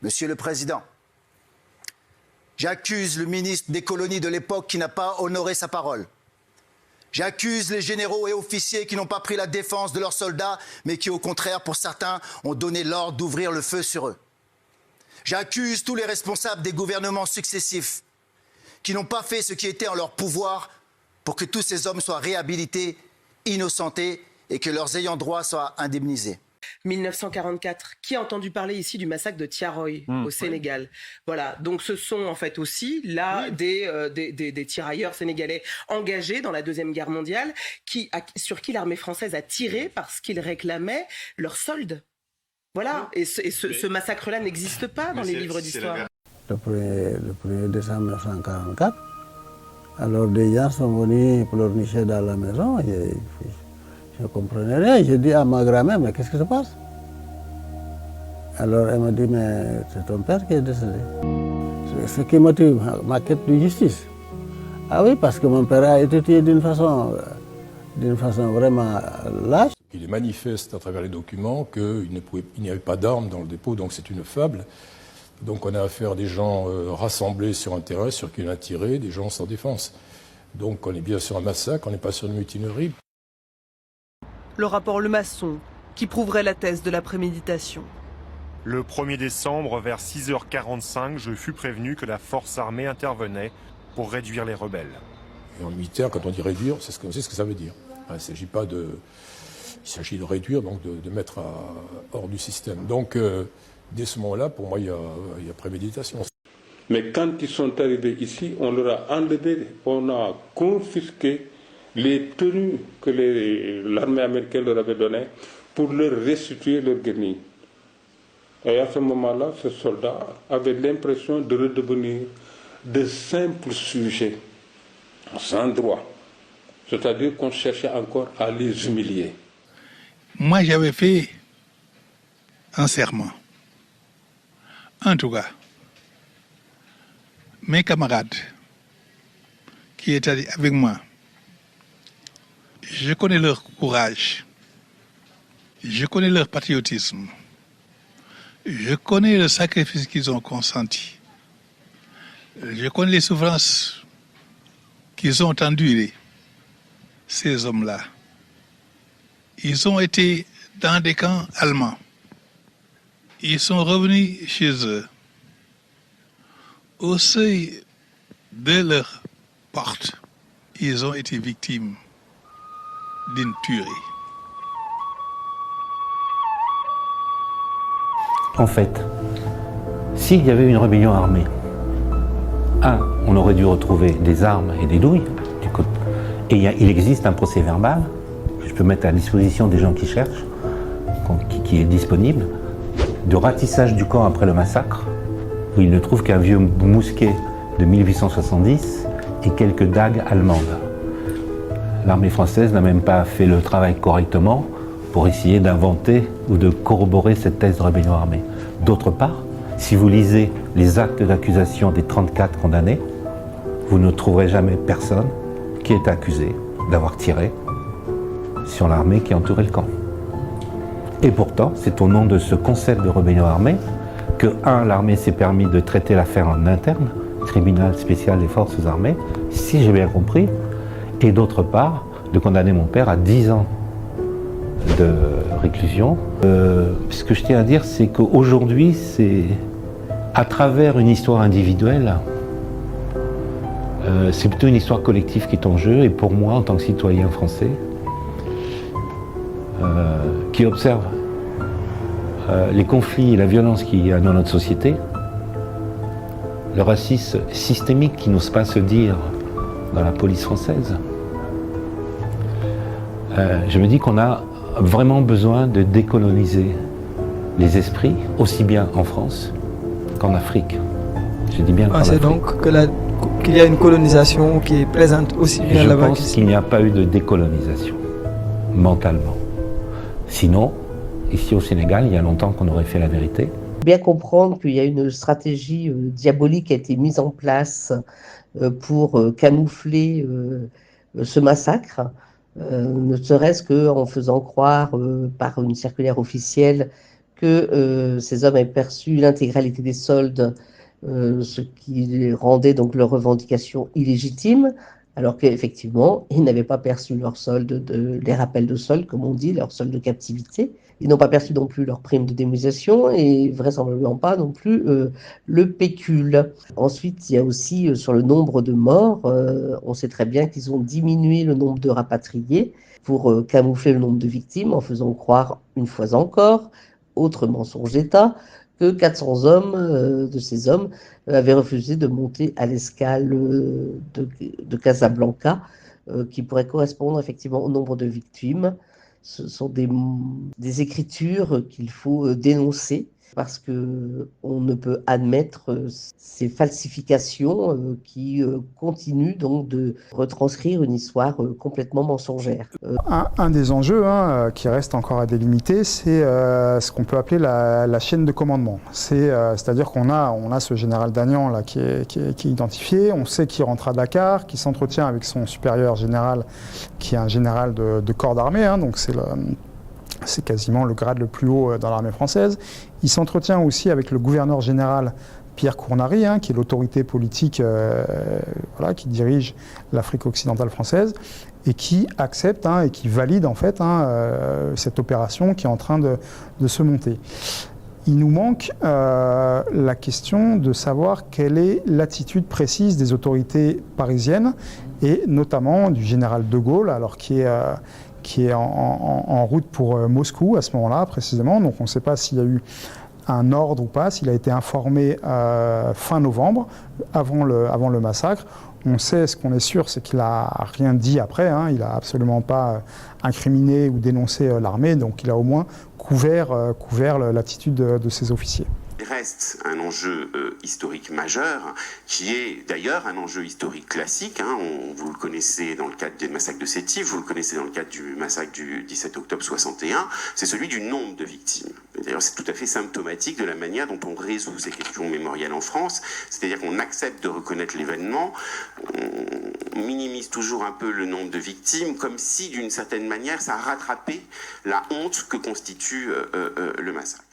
Monsieur le Président, j'accuse le ministre des colonies de l'époque qui n'a pas honoré sa parole. J'accuse les généraux et officiers qui n'ont pas pris la défense de leurs soldats, mais qui, au contraire, pour certains, ont donné l'ordre d'ouvrir le feu sur eux. J'accuse tous les responsables des gouvernements successifs qui n'ont pas fait ce qui était en leur pouvoir pour que tous ces hommes soient réhabilités, innocentés et que leurs ayants droit soient indemnisés. 1944, qui a entendu parler ici du massacre de Tiaroy au Sénégal? Voilà, donc ce sont en fait aussi là des tirailleurs sénégalais engagés dans la Deuxième Guerre mondiale sur qui l'armée française a tiré parce qu'ils réclamaient leur solde. Voilà, et ce massacre-là n'existe pas dans les livres d'histoire. Le 1er décembre 1944, alors des gens sont venus pleurnicher dans la maison. Je ne comprenais rien. J'ai dit à ma grand-mère, mais qu'est-ce qui se passe? Alors elle m'a dit, mais c'est ton père qui est décédé. Ce qui motive ma quête de justice. Ah oui, parce que mon père a été tué d'une façon vraiment lâche. Il est manifeste à travers les documents qu'il n'y avait pas d'armes dans le dépôt, donc c'est une fable. Donc on a affaire à des gens rassemblés sur un terrain sur qui on a tiré, des gens sans défense. Donc on est bien sur un massacre, on n'est pas sur une mutinerie. Le rapport Lemasson, qui prouverait la thèse de la préméditation. Le 1er décembre, vers 6h45, je fus prévenu que la force armée intervenait pour réduire les rebelles. Et en militaire, quand on dit réduire, c'est ce que ça veut dire. Il s'agit de réduire, donc de mettre hors du système. Donc dès ce moment-là, pour moi, il y a préméditation. Mais quand ils sont arrivés ici, on leur a enlevé, on a confisqué les tenues que l'armée américaine leur avait données pour leur restituer leur guenilles. Et à ce moment-là, ces soldats avaient l'impression de redevenir de simples sujets, sans droit. C'est-à-dire qu'on cherchait encore à les humilier. Moi, j'avais fait un serment. En tout cas, mes camarades qui étaient avec moi, je connais leur courage, je connais leur patriotisme, je connais le sacrifice qu'ils ont consenti, je connais les souffrances qu'ils ont endurées, ces hommes-là. Ils ont été dans des camps allemands. Ils sont revenus chez eux. Au seuil de leur porte, ils ont été victimes d'une tuerie. En fait, s'il y avait une rébellion armée, on aurait dû retrouver des armes et des douilles. Et il existe un procès verbal, que je peux mettre à disposition des gens qui cherchent, qui est disponible, de ratissage du camp après le massacre, où ils ne trouvent qu'un vieux mousquet de 1870 et quelques dagues allemandes. L'armée française n'a même pas fait le travail correctement pour essayer d'inventer ou de corroborer cette thèse de rébellion armée. D'autre part, si vous lisez les actes d'accusation des 34 condamnés, vous ne trouverez jamais personne qui est accusé d'avoir tiré sur l'armée qui entourait le camp. Et pourtant, c'est au nom de ce concept de rébellion armée que, l'armée s'est permis de traiter l'affaire en interne, tribunal spécial des forces armées, si j'ai bien compris, et d'autre part, de condamner mon père à 10 ans de réclusion. Ce que je tiens à dire, c'est qu'aujourd'hui, c'est à travers une histoire individuelle, c'est plutôt une histoire collective qui est en jeu, et pour moi, en tant que citoyen français, qui observe les conflits et la violence qu'il y a dans notre société, le racisme systémique qui n'ose pas se dire dans la police française, je me dis qu'on a vraiment besoin de décoloniser les esprits, aussi bien en France qu'en Afrique. Je dis bien qu'en Afrique. C'est donc qu'il y a une colonisation qui est présente aussi bien là-bas. Je pense qu'il n'y a pas eu de décolonisation, mentalement. Sinon, ici au Sénégal, il y a longtemps qu'on aurait fait la vérité. Bien comprendre qu'il y a une stratégie diabolique qui a été mise en place pour camoufler ce massacre, ne serait-ce qu'en faisant croire par une circulaire officielle que ces hommes avaient perçu l'intégralité des soldes, ce qui rendait donc leurs revendications illégitimes, alors qu'effectivement, ils n'avaient pas perçu leurs soldes, les rappels de soldes, comme on dit, leurs soldes de captivité. Ils n'ont pas perçu non plus leur prime de démobilisation et vraisemblablement pas non plus le pécule. Ensuite, il y a aussi sur le nombre de morts, on sait très bien qu'ils ont diminué le nombre de rapatriés pour camoufler le nombre de victimes en faisant croire, une fois encore, autre mensonge d'État, que 400 hommes, de ces hommes, avaient refusé de monter à l'escale de Casablanca, qui pourrait correspondre effectivement au nombre de victimes. Ce sont des écritures qu'il faut dénoncer parce qu'on ne peut admettre ces falsifications qui continuent donc de retranscrire une histoire complètement mensongère. Un des enjeux qui reste encore à délimiter, c'est ce qu'on peut appeler la chaîne de commandement. C'est-à-dire qu'on a ce général Dagnan là, qui est identifié, on sait qu'il rentre à Dakar, qu'il s'entretient avec son supérieur général, qui est un général de corps d'armée, donc c'est quasiment le grade le plus haut dans l'armée française. Il s'entretient aussi avec le gouverneur général Pierre Cournary, qui est l'autorité politique qui dirige l'Afrique occidentale française et qui accepte et qui valide en fait cette opération qui est en train de se monter. Il nous manque la question de savoir quelle est l'attitude précise des autorités parisiennes et notamment du général de Gaulle, alors qui est en route pour Moscou à ce moment-là précisément. Donc on ne sait pas s'il y a eu un ordre ou pas, s'il a été informé fin novembre, avant le massacre. On sait, ce qu'on est sûr, c'est qu'il n'a rien dit après, il n'a absolument pas incriminé ou dénoncé l'armée, donc il a au moins couvert l'attitude de ses officiers. Il reste un enjeu historique majeur, qui est d'ailleurs un enjeu historique classique. Vous le connaissez dans le cadre des massacres de Sétif, vous le connaissez dans le cadre du massacre du 17 octobre 61, c'est celui du nombre de victimes. D'ailleurs, c'est tout à fait symptomatique de la manière dont on résout ces questions mémorielles en France, c'est-à-dire qu'on accepte de reconnaître l'événement, on minimise toujours un peu le nombre de victimes, comme si d'une certaine manière ça rattrapait la honte que constitue le massacre.